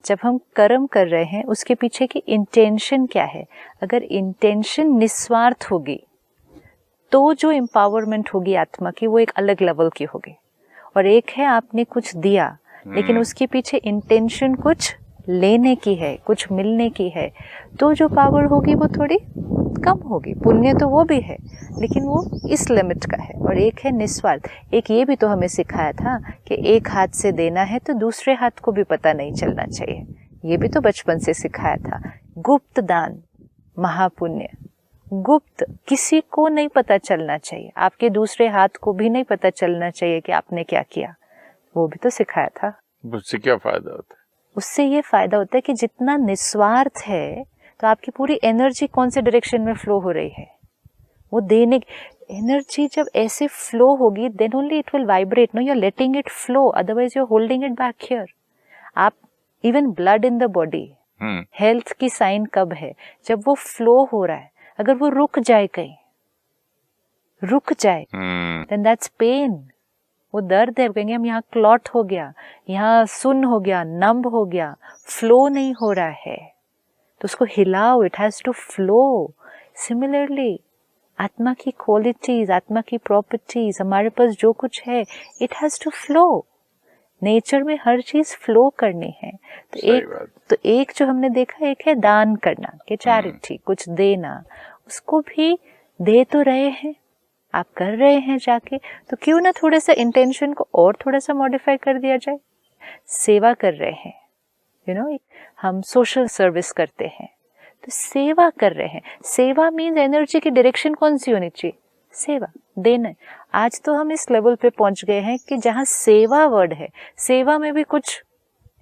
जब हम कर्म कर रहे हैं उसके पीछे की इंटेंशन क्या है। अगर इंटेंशन निस्वार्थ होगी तो जो एम्पावरमेंट होगी आत्मा की वो एक अलग लेवल की होगी। और एक है आपने कुछ दिया लेकिन उसके पीछे इंटेंशन कुछ लेने की है, कुछ मिलने की है, तो जो पावर होगी वो थोड़ी कम होगी। पुण्य तो वो भी है लेकिन वो इस लिमिट का है। और एक है निस्वार्थ। एक ये भी तो हमें सिखाया था कि एक हाथ से देना है तो दूसरे हाथ को भी पता नहीं चलना चाहिए। ये भी तो बचपन से सिखाया था। गुप्त दान महापुण्य। गुप्त, किसी को नहीं पता चलना चाहिए, आपके दूसरे हाथ को भी नहीं पता चलना चाहिए कि आपने क्या किया। वो भी तो सिखाया था। उससे क्या फायदा होता है? उससे ये फायदा होता है कि जितना निस्वार्थ है तो आपकी पूरी एनर्जी कौन से डायरेक्शन में फ्लो हो रही है। वो देने एनर्जी जब ऐसे फ्लो होगी then only it will vibrate. No, you are letting it flow, otherwise you are holding it back here. आप even blood in the body, health की साइन कब है? जब वो फ्लो हो रहा है। अगर वो रुक जाए, कहीं रुक जाए देन दैट्स पेन। वो दर्द है। कहेंगे हम यहाँ क्लॉट हो गया, यहाँ सुन्न हो गया, नंब हो गया, फ्लो नहीं हो रहा है, तो उसको हिलाओ। It has to flow. Similarly आत्मा की क्वालिटीज, आत्मा की प्रॉपर्टीज, हमारे पास जो कुछ है it has to flow. Nature में हर चीज फ्लो करनी है। तो एक जो हमने देखा, एक है दान करना कि चैरिटी, कुछ देना। उसको भी दे तो रहे हैं, आप कर रहे हैं जाके, तो क्यों ना थोड़ा सा इंटेंशन को और थोड़ा सा मॉडिफाई कर दिया जाए। सेवा कर रहे हैं, यू नो, हम सोशल सर्विस करते हैं तो सेवा कर रहे हैं। सेवा मीन्स एनर्जी की डायरेक्शन कौन सी होनी चाहिए? सेवा, देना। आज तो हम इस लेवल पे पहुंच गए हैं कि जहां सेवा वर्ड है, सेवा में भी कुछ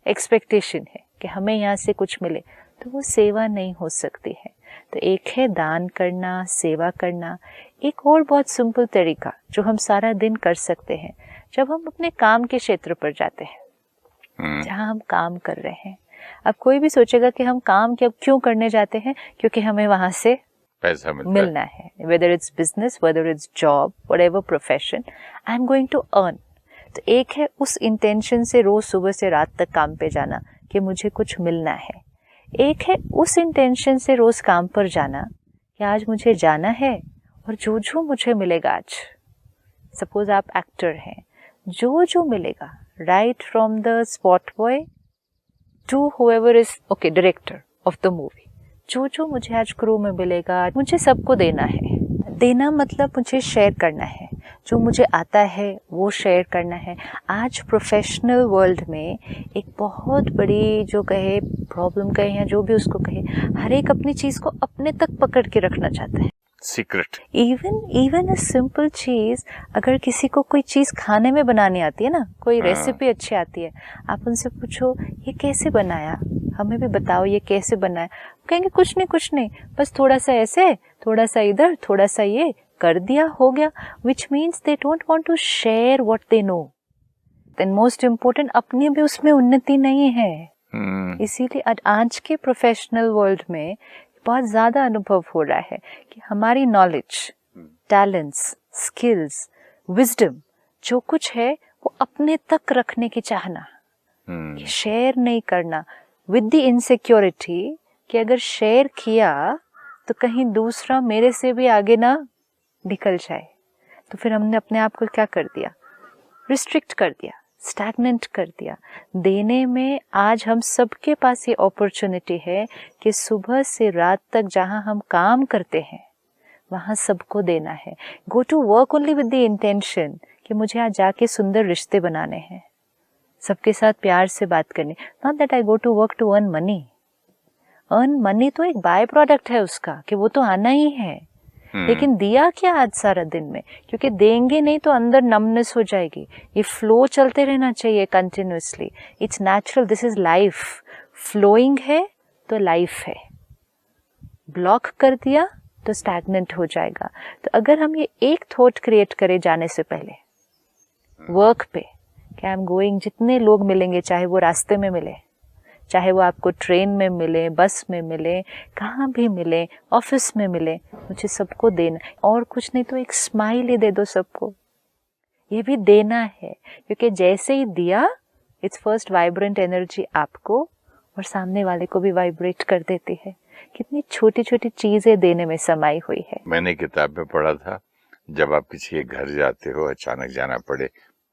एक्सपेक्टेशन है कि हमें यहाँ से कुछ मिले, तो वो सेवा नहीं हो सकती है। तो एक है दान करना, सेवा करना। एक और बहुत सिंपल तरीका जो हम सारा दिन कर सकते हैं, जब हम अपने काम के क्षेत्र पर जाते हैं, जहाँ हम काम कर रहे हैं। अब कोई भी सोचेगा कि हम काम क्यों करने जाते हैं? क्योंकि हमें वहां से पैसा मिलना है। Whether it's business, whether it's job, whatever profession, I am going to earn. तो एक है उस इंटेंशन से रोज सुबह से रात तक काम पे जाना कि मुझे कुछ मिलना है। एक है उस इंटेंशन से रोज काम पर जाना कि आज मुझे जाना है और जो जो मुझे मिलेगा आज, सपोज आप एक्टर हैं, जो जो मिलेगा, right from the spot boy to whoever is okay director of the movie, जो जो मुझे आज क्रू में मिलेगा मुझे सबको देना है। देना मतलब मुझे शेयर करना है, जो मुझे आता है वो शेयर करना है। आज प्रोफेशनल वर्ल्ड में एक बहुत बड़ी जो कहे प्रॉब्लम कहे या जो भी उसको कहे, हर एक अपनी चीज को अपने तक पकड़ के रखना चाहता है, सीक्रेट। इवन अ सिंपल चीज, अगर किसी को कोई चीज खाने में बनानी आती है ना, कोई रेसिपी अच्छी आती है, आप उनसे पूछो ये कैसे बनाया, हमें भी बताओ ये कैसे बनाया, कहेंगे कुछ नहीं, बस थोड़ा सा ऐसे, थोड़ा सा इधर, थोड़ा सा ये कर दिया, हो गया। Which means they don't want to share what they know. Then most important, अपनी भी उसमें उन्नति नहीं है। इसीलिए आज के प्रोफेशनल वर्ल्ड में बहुत ज्यादा अनुभव हो रहा है कि हमारी नॉलेज, टैलेंट्स, स्किल्स, विजडम जो कुछ है वो अपने तक रखने की चाहना, कि शेयर नहीं करना, विद द इनसिक्योरिटी कि अगर शेयर किया तो कहीं दूसरा मेरे से भी आगे ना निकल जाए। तो फिर हमने अपने आप को क्या कर दिया? रिस्ट्रिक्ट कर दिया, स्टैग्नेंट कर दिया। देने में आज हम सबके पास ये अपॉर्चुनिटी है कि सुबह से रात तक जहां हम काम करते हैं वहां सबको देना है। Go to work only with the intention कि मुझे आज जाके सुंदर रिश्ते बनाने हैं, सबके साथ प्यार से बात करनी। Not that I go to work to earn money. Earn money तो एक बाय प्रोडक्ट है उसका, कि वो तो आना ही है, लेकिन दिया क्या आज सारा दिन में? क्योंकि देंगे नहीं तो अंदर नमनेस हो जाएगी। ये फ्लो चलते रहना चाहिए continuously. It's natural, this is life. Flowing है तो लाइफ है, ब्लॉक कर दिया तो स्टैग्नेंट हो जाएगा। तो अगर हम ये एक थॉट क्रिएट करें जाने से पहले वर्क पे, कि आई एम गोइंग, जितने लोग मिलेंगे, चाहे वो रास्ते में मिले, चाहे वो आपको ट्रेन में मिले, बस में मिले, कहाँ भी मिले, ऑफिस में मिले, मुझे सबको देना। और कुछ नहीं तो एक स्माइल ही दे दो सबको, ये भी देना है। क्योंकि जैसे ही दिया, इट्स फर्स्ट वाइब्रेंट एनर्जी आपको, और सामने वाले को भी वाइब्रेट कर देती है। कितनी छोटी छोटी चीजें देने में समाई हुई है। मैंने किताब में पढ़ा था, जब आप किसी के घर जाते हो, अचानक जाना पड़े,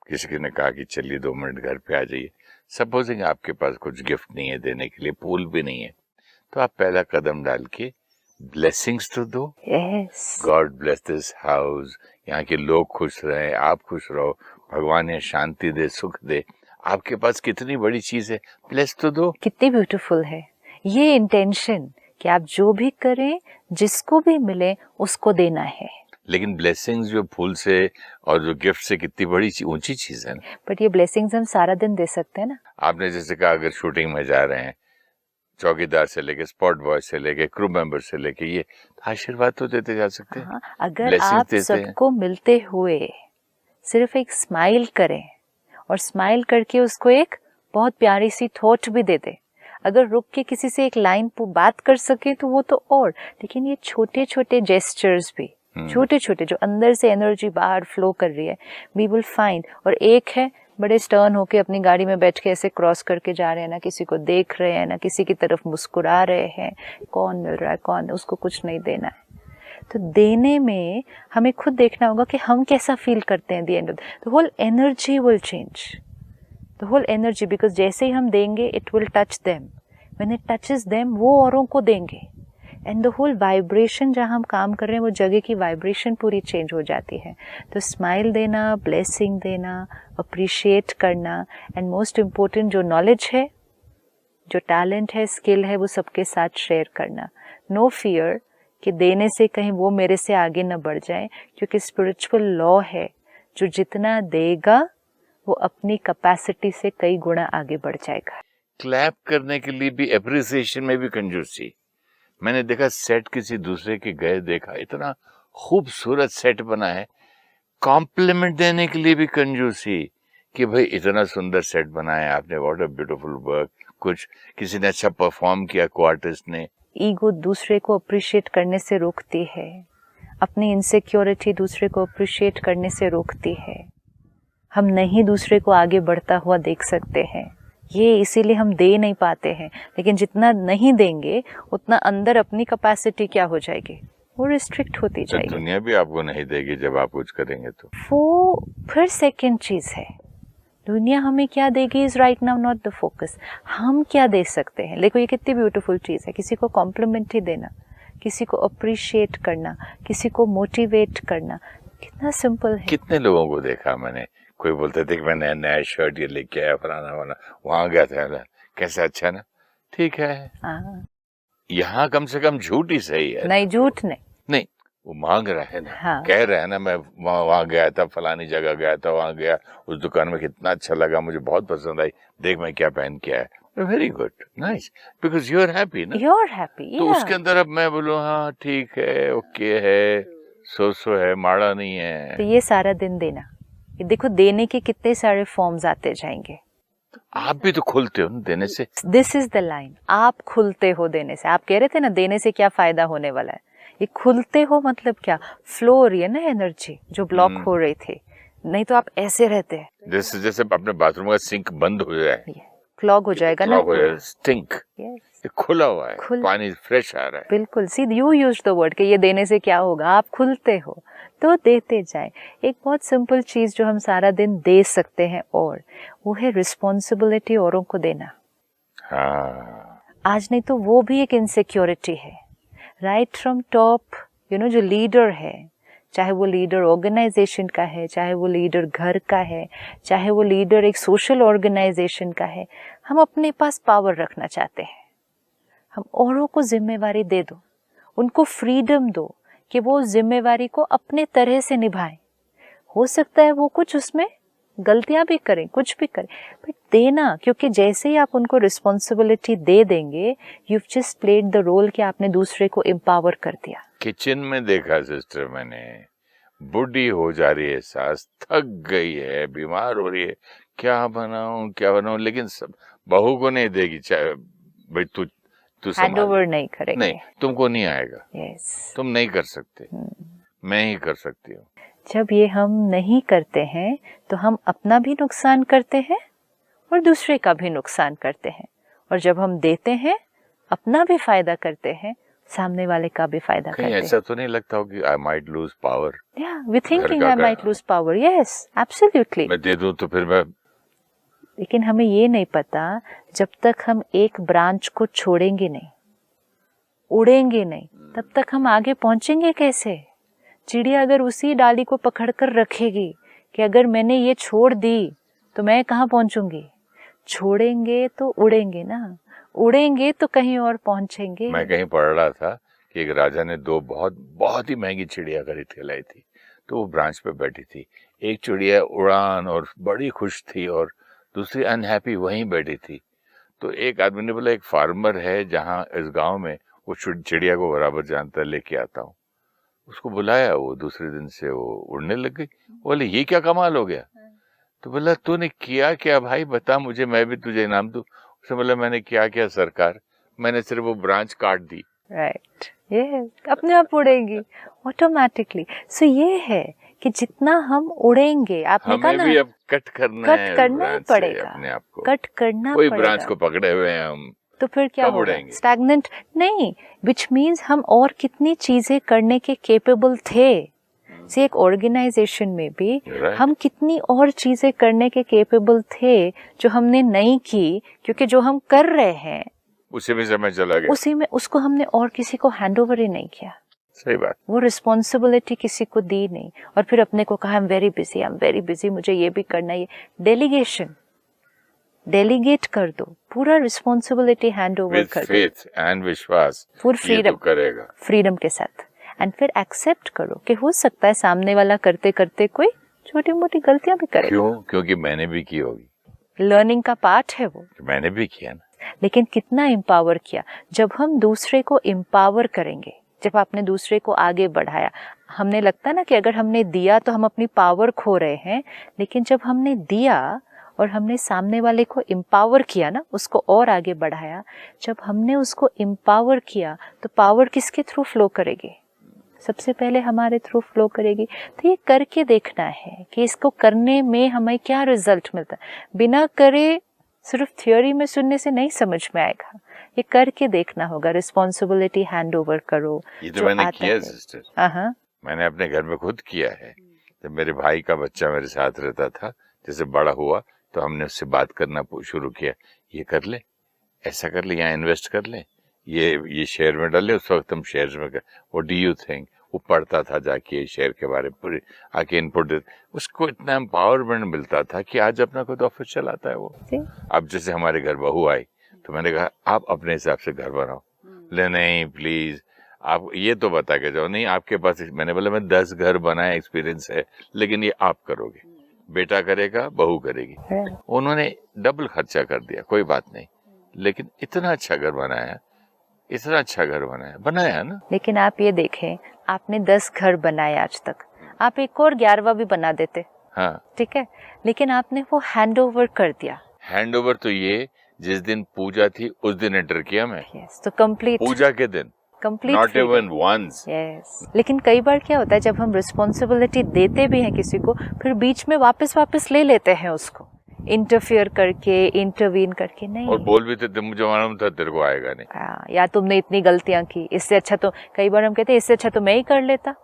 किसी ने कहा कि चलिए 2 मिनट घर पे आ जाइए, सपोजिंग आपके पास कुछ गिफ्ट नहीं है देने के लिए, फूल भी नहीं है, तो आप पहला कदम डाल के ब्लेसिंग्स तो दो। Yes, God bless this house, यहाँ के लोग खुश रहें, आप खुश रहो, भगवान ये शांति दे, सुख दे। आपके पास कितनी बड़ी चीज है, ब्लेस तो दो। कितनी ब्यूटीफुल है ये इंटेंशन कि आप जो भी करें, जिसको भी मिले उसको देना है। लेकिन ब्लेसिंग्स जो फूल से और जो गिफ्ट से कितनी बड़ी ऊंची चीज है ना। बट ये ब्लेसिंग्स हम सारा दिन दे सकते हैं ना। आपने जैसे कहा, अगर शूटिंग में जा रहे हैं, चौकीदार से लेके स्पॉट बॉय से लेके क्रू मेंबर से लेके, ये आशीर्वाद तो देते जा सकते हैं। हाँ, अगर आप सबको मिलते हुए सिर्फ एक स्माइल करें और स्माइल करके उसको एक बहुत प्यारी सी थॉट भी दे दे, अगर रुक के किसी से एक लाइन बात कर सके तो वो तो और। लेकिन ये छोटे छोटे जेस्चर्स भी, छोटे छोटे जो अंदर से एनर्जी बाहर फ्लो कर रही है, वी विल फाइंड। और एक है बड़े स्टर्न होके अपनी गाड़ी में बैठ के ऐसे क्रॉस करके जा रहे हैं, ना किसी को देख रहे हैं, ना किसी की तरफ मुस्कुरा रहे हैं, कौन मिल रहा है कौन, उसको कुछ नहीं देना है। तो देने में हमें खुद देखना होगा कि हम कैसा फील करते हैं। The end of the whole energy will change, the whole energy, because जैसे ही हम देंगे it will touch them, when it touches them वो औरों को देंगे, एंड द होल वाइब्रेशन जहाँ हम काम कर रहे हैं वो जगह की वाइब्रेशन पूरी चेंज हो जाती है। तो स्माइल देना, ब्लेसिंग देना, अप्रिशिएट करना, एंड मोस्ट इम्पोर्टेंट जो नॉलेज है, जो टैलेंट है, स्किल है, वो सबके साथ शेयर करना। नो फियर कि देने से कहीं वो मेरे से आगे न बढ़ जाए, क्योंकि स्पिरिचुअल लॉ है, जो जितना देगा वो अपनी कैपेसिटी से कई गुना आगे बढ़ जाएगा। क्लैप करने के लिए भी, एप्रिसिएशन में भी कंजूसी। मैंने देखा सेट किसी दूसरे के गए, देखा इतना खूबसूरत सेट बना है, कॉम्प्लीमेंट देने के लिए भी कंजूसी कि भाई इतना सुंदर सेट बनाया आपने, व्हाट अ ब्यूटीफुल वर्क। कुछ किसी ने अच्छा परफॉर्म किया, को आर्टिस्ट ने। ईगो दूसरे को अप्रिशिएट करने से रोकती है, अपनी इनसिक्योरिटी दूसरे को अप्रिशिएट करने से रोकती है। हम नहीं दूसरे को आगे बढ़ता हुआ देख सकते हैं, ये इसीलिए हम दे नहीं पाते हैं। लेकिन जितना नहीं देंगे उतना अंदर अपनी कैपेसिटी क्या हो जाएगी, वो रिस्ट्रिक्ट होती जाएगी। दुनिया भी आपको नहीं देगी जब आप कुछ करेंगे तो। वो फिर सेकंड चीज है, दुनिया हमें क्या देगी is right now not the focus. हम क्या दे सकते हैं। देखो ये कितनी ब्यूटीफुल चीज है, किसी को कॉम्प्लीमेंट ही देना, किसी को अप्रिशिएट करना, किसी को मोटिवेट करना, कितना सिंपल है। कितने लोगों को देखा मैंने, कोई बोलते थे कि मैं नया नया शर्ट ये लेके आया, फलाना वाला, वहां गया था, कैसा अच्छा है ना, ठीक है। यहाँ कम से कम झूठ ही सही है। नहीं, झूठ नहीं, वो मांग रहा है ना। हाँ। कह रहा है ना, मैं वहां गया था, फलानी जगह गया था, वहां गया, उस दुकान में कितना अच्छा लगा, मुझे बहुत पसंद आई, देख मैं क्या पहन के आया। Very good, nice, because you are happy ना, यू आर हैप्पी। तो उसके अंदर अब मैं बोलूँ हाँ ठीक है, ओके है, सो है, माड़ा नहीं है। तो ये सारा दिन देना, ये देखो देने के कितने सारे फॉर्म्स आते जाएंगे। आप भी तो खुलते हो ना देने से। दिस इज द लाइन, आप खुलते हो देने से। आप कह रहे थे ना देने से क्या फायदा होने वाला है, ये खुलते हो मतलब क्या, फ्लो हो रही है ना एनर्जी जो ब्लॉक हो रही थी। नहीं तो आप ऐसे रहते हैं, जैसे अपने बाथरूम का सिंक बंद हो जाए, क्लॉग हो जाएगा ना, स्टिंक, खुला हुआ है, पानी फ्रेश आ रहा है। बिल्कुल, सी यू यूज द वर्ड कि ये देने से क्या होगा, आप खुलते हो तो देते जाए। एक बहुत सिंपल चीज जो हम सारा दिन दे सकते हैं, और वो है रिस्पॉन्सिबिलिटी औरों को देना। हाँ। आज नहीं तो वो भी एक इनसिक्योरिटी है, राइट फ्रॉम टॉप, जो लीडर है, चाहे वो लीडर ऑर्गेनाइजेशन का है, चाहे वो लीडर घर का है, चाहे वो लीडर एक सोशल ऑर्गेनाइजेशन का है, हम अपने पास पावर रखना चाहते हैं। हम औरों को जिम्मेवारी दे दो, उनको फ्रीडम दो कि वो जिम्मेवारी को अपने तरह से निभाएं। हो सकता है वो कुछ उसमें गलतियां भी करें, कुछ भी करें, बट देना, क्योंकि जैसे ही आप उनको रिस्पॉन्सिबिलिटी दे देंगे, you just played the role कि आपने दूसरे को एम्पावर कर दिया। किचन में देखा सिस्टर मैंने, बुढ़ी हो जा रही है सास, थक गई है, बीमार हो रही है, क्या बनाऊं, लेकिन सब बहू को नहीं देगी, चाहे भाई तू हैंड ओवर नहीं करेंगे, नहीं तुमको नहीं आएगा, तुम नहीं कर सकते, मैं ही कर सकती हूँ। जब ये हम नहीं करते हैं तो हम अपना भी नुकसान करते हैं और दूसरे का भी नुकसान करते हैं। और जब हम देते हैं, अपना भी फायदा करते हैं, सामने वाले का भी फायदा करते हैं। ऐसा तो नहीं लगता हो कि I might lose power? We thinking I might lose power. Yes, absolutely. मैं दे दूं तो फिर मैं, लेकिन हमें ये नहीं पता, जब तक हम एक ब्रांच को छोड़ेंगे नहीं, उड़ेंगे नहीं, तब तक हम आगे पहुंचेंगे कैसे? चिड़िया अगर उसी डाली को पकड़कर रखेगी कि अगर मैंने ये छोड़ दी तो मैं कहाँ पहुंचूंगी, छोड़ेंगे तो उड़ेंगे ना, उड़ेंगे तो कहीं और पहुंचेंगे। मैं कहीं पढ़ रहा था कि एक राजा ने दो बहुत ही महंगी चिड़िया खरीद के लाई थी, तो वो ब्रांच पे बैठी थी। एक चिड़िया उड़ान और बड़ी खुश थी और दूसरी अनहैप्पी वहीं बैठी थी। तो एक आदमी ने बोला, एक फार्मर है जहाँ इस गांव में, वो चिड़िया को बराबर जानता है, लेके आता हूँ। उसको बुलाया, वो दूसरे दिन से वो उड़ने लग गई। बोले ये क्या कमाल हो गया? तो बोला तूने किया क्या भाई, बता मुझे, मैं भी तुझे इनाम दूं। उसने बोला मैंने क्या सरकार, मैंने सिर्फ वो ब्रांच काट दी। राइट, ये अपने आप उड़ेंगी ऑटोमेटिकली। सो ये है कि जितना हम उड़ेंगे, आपने कहा ना, हमें भी अब कट करना पड़ेगा, अपने आप को, कट करना कोई पड़ेगा। ब्रांच को पकड़े हुए हैं हम, तो फिर क्या होगा? स्टैग्नेंट नहीं, विच मीन्स हम और कितनी चीजें करने के केपेबल थे। से एक ऑर्गेनाइजेशन में भी हम कितनी और चीजें करने के केपेबल थे जो हमने नहीं की, क्योंकि जो हम कर रहे हैं उसी में समय चला गया, उसी में उसको हमने और किसी को हैंडओवर ही नहीं किया। सही बात। वो रिस्पॉन्सिबिलिटी किसी को दी नहीं, और फिर अपने को कहा आई एम वेरी बिजी, मुझे ये भी करना है। डेलीगेशन, डेलीगेट कर दो, पूरा रिस्पॉन्सिबिलिटी हैंड ओवर कर दो, फेथ एंड विश्वास, फुल फ्रीडम करेगा, फ्रीडम के साथ। एंड फिर एक्सेप्ट करो कि हो सकता है सामने वाला करते करते कोई छोटी मोटी गलतियां भी करे। क्यों? क्योंकि मैंने भी की होगी, लर्निंग का पार्ट है वो, मैंने भी किया ना। लेकिन कितना एम्पावर किया। जब हम दूसरे को एम्पावर करेंगे, जब आपने दूसरे को आगे बढ़ाया, हमने लगता ना कि अगर हमने दिया तो हम अपनी पावर खो रहे हैं, लेकिन जब हमने दिया और हमने सामने वाले को एम्पावर किया ना, उसको और आगे बढ़ाया, जब हमने उसको एम्पावर किया तो पावर किसके थ्रू फ्लो करेगी? सबसे पहले हमारे थ्रू फ्लो करेगी। तो ये करके देखना है कि इसको करने में हमें क्या रिजल्ट मिलता है। बिना करे सिर्फ थियोरी में सुनने से नहीं समझ में आएगा, ये करके देखना होगा। रिस्पॉन्सिबिलिटी हैंड ओवर करो। ये तो मैंने किया सिस्टर, मैंने अपने घर में खुद किया है। जब मेरे भाई का बच्चा मेरे साथ रहता था, जैसे बड़ा हुआ तो हमने उससे बात करना शुरू किया, ये कर ले, ऐसा कर ले, यहाँ इन्वेस्ट कर ले, ये शेयर में डाले। उस वक्त हम शेयर में, व्हाट डू यू थिंक, वो पढ़ता था जाके शेयर के बारे में, पूरी आके इनपुट दे। उसको इतना एम्पावरमेंट मिलता था कि आज अपना खुद ऑफिस चलाता है वो। अब जैसे हमारे घर बहू आई तो मैंने कहा आप अपने हिसाब से घर बनाओ। ले नहीं प्लीज, आप ये तो बता के जाओ। नहीं आपके पास, मैंने बोला मैं 10 घर बनाया, एक्सपीरियंस है, लेकिन ये आप करोगे, बेटा करेगा, बहू करेगी। उन्होंने डबल खर्चा कर दिया, कोई बात नहीं, लेकिन इतना अच्छा घर बनाया, इतना अच्छा घर बनाया ना। लेकिन आप ये देखें, आपने 10 घर बनाए आज तक, आप एक और 11वां भी बना देते, हाँ ठीक है, लेकिन आपने वो हैंड ओवर कर दिया। हैंड ओवर तो ये जिस दिन पूजा थी उस दिन एंटर किया मैं। yes, तो कंप्लीट पूजा के दिन, complete, not even once. Yes, लेकिन कई बार क्या होता है, जब हम रिस्पॉन्सिबिलिटी देते भी हैं किसी को, फिर बीच में वापस ले लेते हैं उसको, इंटरफियर करके, इंटरवीन करके। नहीं, और बोल भी थे मुझे मालूम था तेरे को आएगा नहीं, या तुमने इतनी गलतियां की, इससे अच्छा तो, कई बार हम कहते हैं इससे अच्छा तो मैं ही कर लेता,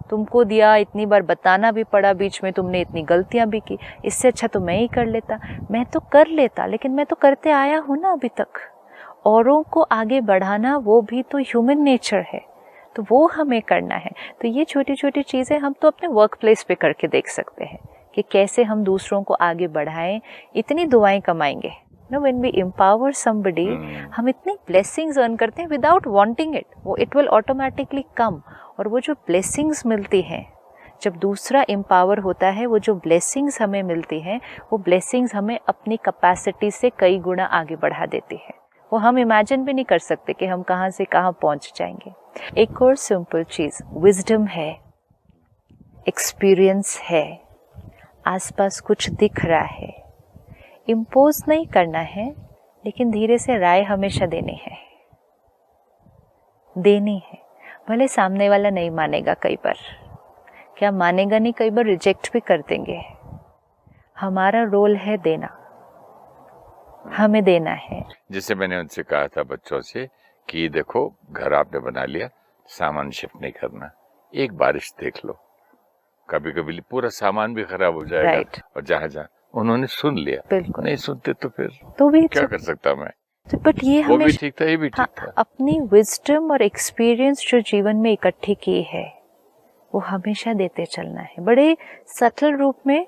तुमको दिया, इतनी बार बताना भी पड़ा, बीच में तुमने इतनी गलतियां भी की, इससे अच्छा तो मैं ही कर लेता। मैं तो कर लेता, लेकिन मैं तो करते आया हूं ना अभी तक। औरों को आगे बढ़ाना वो भी तो ह्यूमन नेचर है, तो वो हमें करना है। तो ये छोटी छोटी चीजें हम तो अपने वर्क प्लेस पे करके देख सकते हैं कि कैसे हम दूसरों को आगे बढ़ाएं। इतनी दुआएं कमाएंगे ना, व्हेन वी एम्पावर समबडी, हम इतनी ब्लेसिंग्स अर्न करते हैं विदाउट वांटिंग इट, वो इट विल ऑटोमेटिकली कम। और वो जो ब्लेसिंग्स मिलती हैं, जब दूसरा एम्पावर होता है, वो जो ब्लेसिंग्स हमें मिलती हैं, वो ब्लेसिंग्स हमें अपनी कैपेसिटी से कई गुना आगे बढ़ा देती है। वो हम इमेजिन भी नहीं कर सकते कि हम कहाँ से कहाँ पहुँच जाएंगे। एक और सिंपल चीज़, विजडम है, एक्सपीरियंस है, आसपास कुछ दिख रहा है, इम्पोज नहीं करना है, लेकिन धीरे से राय हमेशा देनी है। भले सामने वाला नहीं मानेगा, कई बार क्या मानेगा नहीं, कई बार रिजेक्ट भी कर देंगे। हमारा रोल है देना, हमें देना है। जैसे मैंने उनसे कहा था बच्चों से कि देखो घर आपने बना लिया, सामान शिफ्ट नहीं करना, एक बारिश देख लो, कभी कभी पूरा सामान भी खराब हो जाएगा। राइट। और जहाँ उन्होंने सुन लिया, बिल्कुल। नहीं सुनते तो फिर तो भी क्या कर सकता मैं। बट ये वो भी हमेशा ठीक था, ये भी ठीक था। अपनी विजडम और एक्सपीरियंस जो जीवन में इकट्ठी की है वो हमेशा देते चलना है, बड़े सटल रूप में,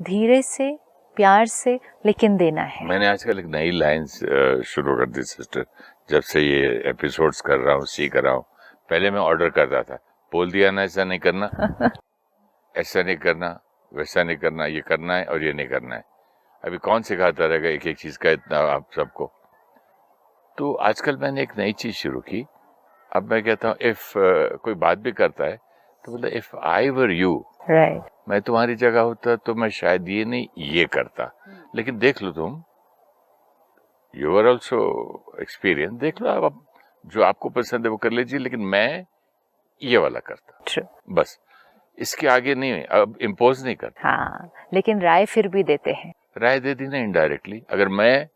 धीरे से, प्यार से, लेकिन देना है। मैंने आजकल एक नई लाइन शुरू कर दी सिस्टर, जब से ये एपिसोड्स कर रहा हूँ, सीख रहा हूँ। पहले मैं ऑर्डर करता था, बोल दिया ना ऐसा नहीं करना, ऐसा नहीं करना, वैसा नहीं करना, ये करना है और ये नहीं करना है। अभी कौन सिखाता रहेगा एक एक चीज का इतना आप सबको। तो आजकल मैंने एक नई चीज शुरू की। अब मैं कहता हूँ इफ कोई बात भी करता है तो बोला if I were you, right, मैं तुम्हारी जगह होता तो मैं शायद ये नहीं ये करता। लेकिन देख लो तुम, यू आर ऑल्सो एक्सपीरियंस, देख लो आप जो आपको पसंद है वो कर लीजिए, लेकिन मैं ये वाला करता। ट्रू। बस इसके आगे नहीं, अब इम्पोज नहीं करता। हाँ, लेकिन राय फिर भी देते हैं। राय दे दी ना इनडायरेक्टली, अगर मैं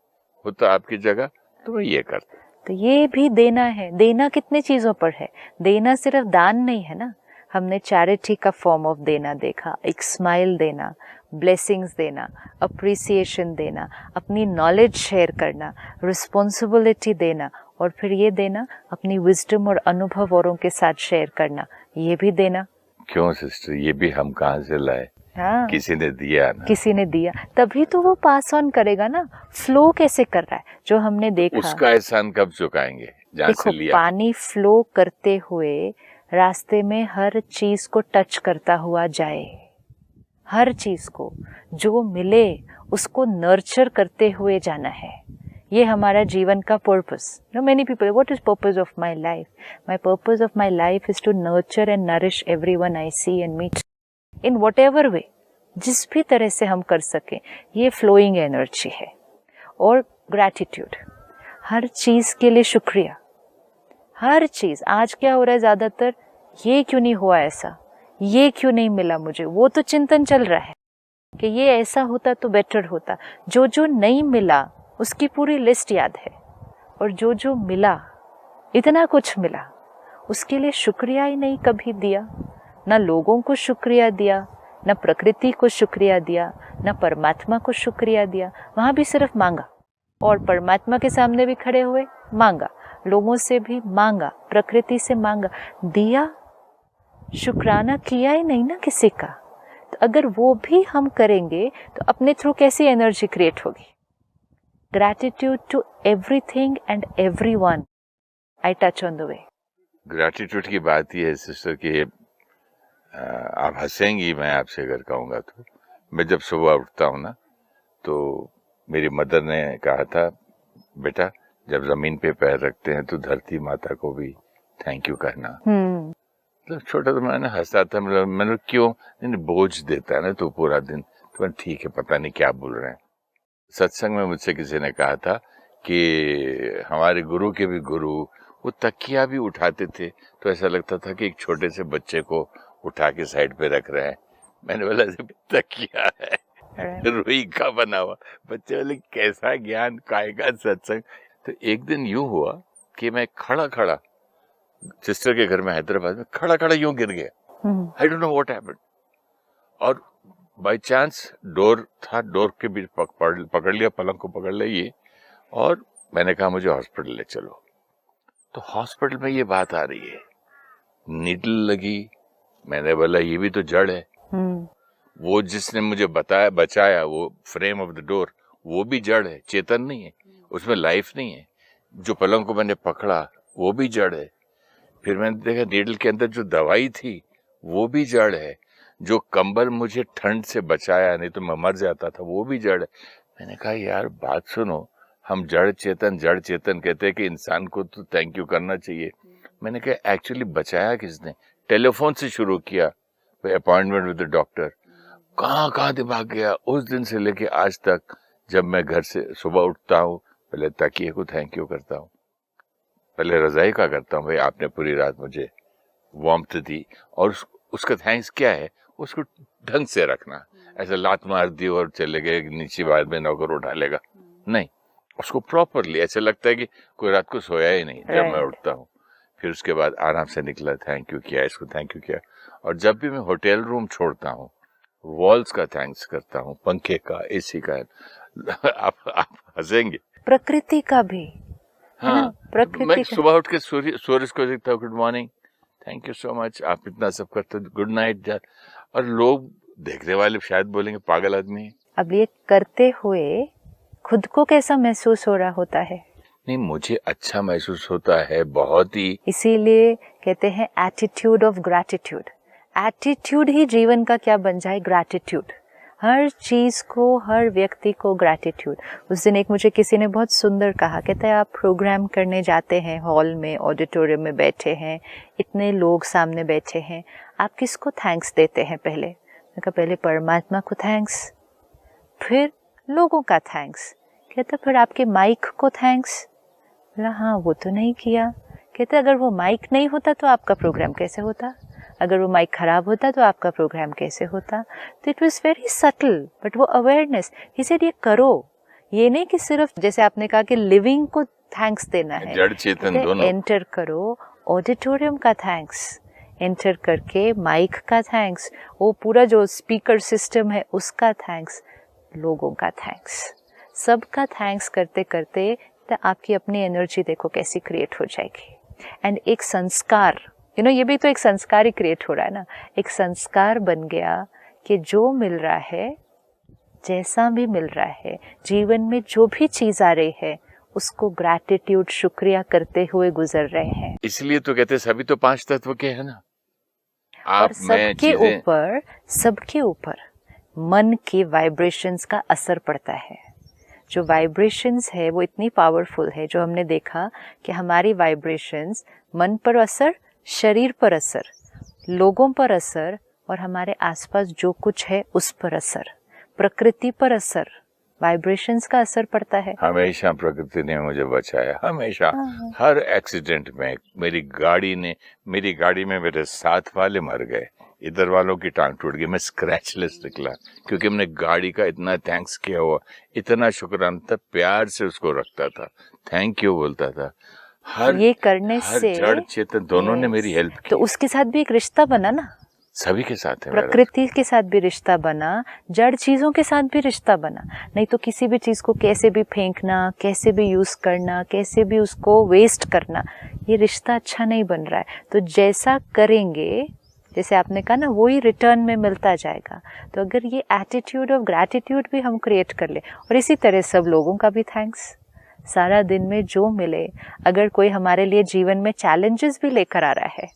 होता आपकी जगह तो मैं ये करता। तो ये भी देना है। देना कितने चीजों पर है। देना सिर्फ दान नहीं है ना, हमने चैरिटी का फॉर्म ऑफ देना देखा, एक स्माइल देना, ब्लेसिंग्स देना, अप्रिसिएशन देना, अपनी नॉलेज शेयर करना, रिस्पॉन्सिबिलिटी देना, और फिर ये देना अपनी विजडम और अनुभव औरों के साथ शेयर करना, ये भी देना। क्यों सिस्टर, ये भी हम कहाँ से लाए? हाँ, किसी ने दिया ना, किसी ने दिया, तभी तो वो पास ऑन करेगा ना। फ्लो कैसे कर रहा है जो हमने देखा, उसका एहसान कब चुकाएंगे जहाँ देखो से लिया। पानी फ्लो करते हुए रास्ते में हर चीज को टच करता हुआ जाए, हर चीज को जो मिले उसको नर्चर करते हुए जाना है। ये हमारा जीवन का purpose. No many people, what is purpose of my life? My purpose of my life is to nurture and nourish everyone I see and meet in whatever way, जिस भी तरह से हम कर सकें। ये फ्लोइंग एनर्जी है। और ग्रैटिट्यूड, हर चीज के लिए शुक्रिया। हर चीज, आज क्या हो रहा है ज्यादातर, ये क्यों नहीं हुआ ऐसा, ये क्यों नहीं मिला मुझे, वो तो चिंतन चल रहा है कि ये ऐसा होता तो बेटर होता। जो जो नहीं मिला उसकी पूरी लिस्ट याद है, और जो जो मिला, इतना कुछ मिला, उसके लिए शुक्रिया ही नहीं कभी दिया। ना लोगों को शुक्रिया दिया, ना प्रकृति को शुक्रिया दिया, ना परमात्मा को शुक्रिया दिया। वहां भी सिर्फ मांगा, और परमात्मा के सामने भी खड़े हुए मांगा, लोगों से भी मांगा, प्रकृति से मांगा, दिया, शुक्राना किया ही नहीं ना किसी का। तो अगर वो भी हम करेंगे तो अपने थ्रू कैसी एनर्जी क्रिएट होगी। Gratitude to everything and everyone I touch on the way. Gratitude की बात ये है सिस्टर कि आप हंसेंगी मैं आपसे अगर कहूँगा तो, मैं जब सुबह उठता हूँ ना तो मेरी मदर ने कहा था, बेटा जब जमीन पे पैर रखते हैं तो धरती माता को भी थैंक यू कहना। तो छोटा तो मैंने हंसा था, मैंने क्यों, नहीं बोझ देता है ना तो पूरा दिन, तो मैंने ठीक है पता नहीं क्या बोल रहे हैं। सत्संग में मुझसे किसी ने कहा था कि हमारे गुरु के भी गुरु वो तकिया भी उठाते थे तो ऐसा लगता था कि एक छोटे से बच्चे को उठा के साइड पे रख रहे हैं। मैंने बोला तकिया है रुई का बना हुआ। बच्चे बोले कैसा ज्ञान, काय का सत्संग। तो एक दिन यूं हुआ कि मैं खड़ा खड़ा सिस्टर के घर में हैदराबाद में खड़ा खड़ा यूं गिर गया। I don't know what happened. और बाय चांस डोर था, डोर के बीच पकड़ लिया, पलंग को पकड़ लिया, और मैंने कहा मुझे हॉस्पिटल ले चलो। तो हॉस्पिटल में ये बात आ रही है, नीडल लगी। मैंने बोला ये भी तो जड़ है। वो जिसने मुझे बताया बचाया, वो फ्रेम ऑफ द डोर, वो भी जड़ है, चेतन नहीं है, उसमें लाइफ नहीं है। जो पलंग को मैंने पकड़ा वो भी जड़ है। फिर मैंने देखा नीडल के अंदर जो दवाई थी वो भी जड़ है। जो कंबल मुझे ठंड से बचाया, नहीं तो मैं मर जाता था, वो भी जड़ है। मैंने कहा यार बात सुनो, हम जड़ चेतन कहते हैं कि इंसान को तो थैंक यू करना चाहिए। मैंने कहा एक्चुअली बचाया किसने? टेलीफोन से शुरू किया, अपॉइंटमेंट विद द डॉक्टर, कहाँ दिमाग गया। उस दिन से लेके आज तक जब मैं घर से सुबह उठता हूँ पहले तकिए को थैंक यू करता हूँ, पहले रजाई का करता हूँ, भाई आपने पूरी रात मुझे वार्मथ दी। और उसका थैंक्स क्या है, उसको ढंग से रखना। ऐसे लात मार दी और चले गए नीचे, बाद में नौकर उठा लेगा, नहीं, उसको प्रॉपरली ऐसे लगता है कि कोई रात को सोया ही नहीं जब मैं उठता हूँ। फिर उसके बाद आराम से निकला, थैंक यू किया, इसको थैंक यू किया। और जब भी मैं होटल रूम छोड़ता हूँ, वॉल्स का थैंक्स करता हूँ, पंखे का, एसी का। आप हंसेंगे। प्रकृति का भी, है ना? प्रकृति मैं का। सुबह उठ के सूरज को देखता हूँ, good morning, thank you so much, आप इतना सब करते हो, गुड नाइट। और लोग देखने वाले शायद बोलेंगे पागल आदमी है। अब ये करते हुए खुद को कैसा महसूस हो रहा होता है? नहीं, मुझे अच्छा महसूस होता है, बहुत ही। इसीलिए कहते हैं एटीट्यूड ऑफ ग्रैटिट्यूड। एटीट्यूड ही जीवन का क्या बन जाए, ग्रैटिट्यूड। हर चीज को, हर व्यक्ति को ग्रैटिट्यूड। उस दिन एक मुझे किसी ने बहुत सुंदर कहा, कहते हैं आप प्रोग्राम करने जाते हैं, हॉल में, ऑडिटोरियम में बैठे हैं, इतने लोग सामने बैठे हैं, आप किसको थैंक्स देते हैं? पहले मैं कहा पहले परमात्मा को थैंक्स, फिर लोगों का थैंक्स। कहता फिर आपके माइक को थैंक्स। बोला हाँ, वो तो नहीं किया। कहते अगर वो माइक नहीं होता तो आपका प्रोग्राम कैसे होता? अगर वो माइक खराब होता तो आपका प्रोग्राम कैसे होता? तो it was very subtle, but वो अवेयरनेस। ही सेड ये करो, ये नहीं कि सिर्फ जैसे आपने कहा कि लिविंग को थैंक्स देना है, जड़ चेतन दोनों। एंटर करो, ऑडिटोरियम का थैंक्स, एंटर करके माइक का थैंक्स, वो पूरा जो स्पीकर सिस्टम है उसका थैंक्स, लोगों का थैंक्स, सबका थैंक्स करते करते तो आपकी अपनी एनर्जी देखो कैसी क्रिएट हो जाएगी। एंड एक संस्कार, ये भी तो एक संस्कार ही क्रिएट हो रहा है ना। एक संस्कार बन गया कि जो मिल रहा है, जैसा भी मिल रहा है, जीवन में जो भी चीज आ रही है, उसको ग्रैटिट्यूड, शुक्रिया करते हुए गुजर रहे हैं। इसलिए तो कहते सभी तो 5 तत्व के है ना। और सबके ऊपर मन की वाइब्रेशंस का असर पड़ता है। जो वाइब्रेशंस है वो इतनी पावरफुल है, जो हमने देखा कि हमारी वाइब्रेशंस मन पर असर, शरीर पर असर, लोगों पर असर, और हमारे आसपास जो कुछ है उस पर असर, प्रकृति पर असर, वाइब्रेशंस का असर पड़ता है। हमेशा प्रकृति ने मुझे बचाया, हमेशा। हर एक्सीडेंट में मेरी गाड़ी में मेरे साथ वाले मर गए, इधर वालों की टांग टूट गई, मैं स्क्रैचलेस निकला, क्योंकि हमने गाड़ी का इतना थैंक्स किया हुआ, इतना शुक्राना था, प्यार से उसको रखता था, थैंक यू बोलता था। ये करने से जड़ चेतन दोनों ने मेरी हेल्प की। तो उसके साथ भी एक रिश्ता बना ना, सभी के साथ है, प्रकृति के साथ भी रिश्ता बना, जड़ चीजों के साथ भी रिश्ता बना। नहीं तो किसी भी चीज को कैसे भी फेंकना, कैसे भी यूज करना, कैसे भी उसको वेस्ट करना, ये रिश्ता अच्छा नहीं बन रहा है। तो जैसा करेंगे, जैसे आपने कहा ना, वो ही रिटर्न में मिलता जाएगा। तो अगर ये एटीट्यूड ऑफ ग्रैटिट्यूड भी हम क्रिएट कर ले, और इसी तरह सब लोगों का भी थैंक्स, सारा दिन में जो मिले, अगर कोई हमारे लिए जीवन में चैलेंजेस भी लेकर आ रहा है,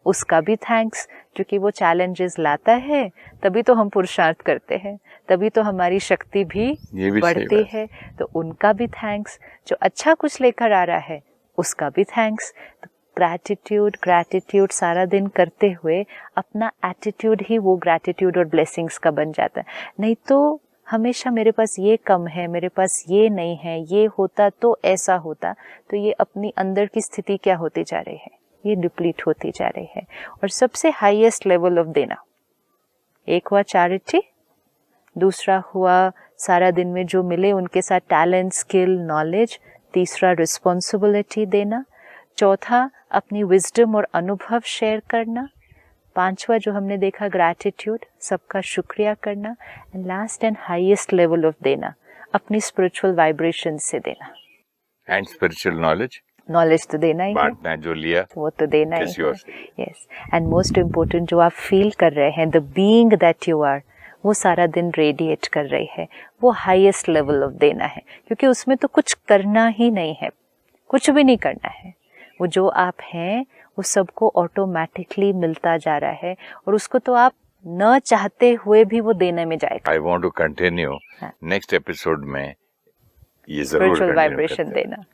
उसका भी थैंक्स, क्योंकि वो चैलेंजेस लाता है तभी तो हम पुरुषार्थ करते हैं, तभी तो हमारी शक्ति भी बढ़ती है। तो उनका भी थैंक्स, जो अच्छा कुछ लेकर आ रहा है उसका भी थैंक्स। तो ग्रैटिट्यूड सारा दिन करते हुए अपना एटीट्यूड ही वो ग्रैटिट्यूड और ब्लेसिंग्स का बन जाता है। नहीं तो हमेशा मेरे पास ये कम है, मेरे पास ये नहीं है, ये होता तो ऐसा होता, तो ये अपनी अंदर की स्थिति क्या होती जा रही है, ये डिप्लीट होती जा रही है। और सबसे हाईएस्ट लेवल ऑफ देना, एक हुआ चैरिटी, दूसरा हुआ सारा दिन में जो मिले उनके साथ टैलेंट, स्किल, नॉलेज, तीसरा रिस्पॉन्सिबिलिटी देना, चौथा अपनी विजडम और अनुभव शेयर करना, पांचवा जो हमने देखा ग्रैटिट्यूड, सबका शुक्रिया करना, and last and highest level of देना, अपनी स्पिरिचुअल वाइब्रेशन से देना। एंड स्पिरिचुअल नॉलेज तो देना ही बांटना है, जो लिया वो तो देना ही है। यस, एंड मोस्ट इम्पोर्टेंट जो आप फील कर रहे हैं, the being that you are, वो सारा दिन रेडिएट कर रही है, वो हाईएस्ट लेवल ऑफ देना है, क्योंकि उसमें तो कुछ करना ही नहीं है, कुछ भी नहीं करना है। वो जो आप हैं वो सबको ऑटोमेटिकली मिलता जा रहा है, और उसको तो आप न चाहते हुए भी वो देने में जाएगा। I want to continue next episode में ये जरूर स्पिरिचुअल वाइब्रेशन देना।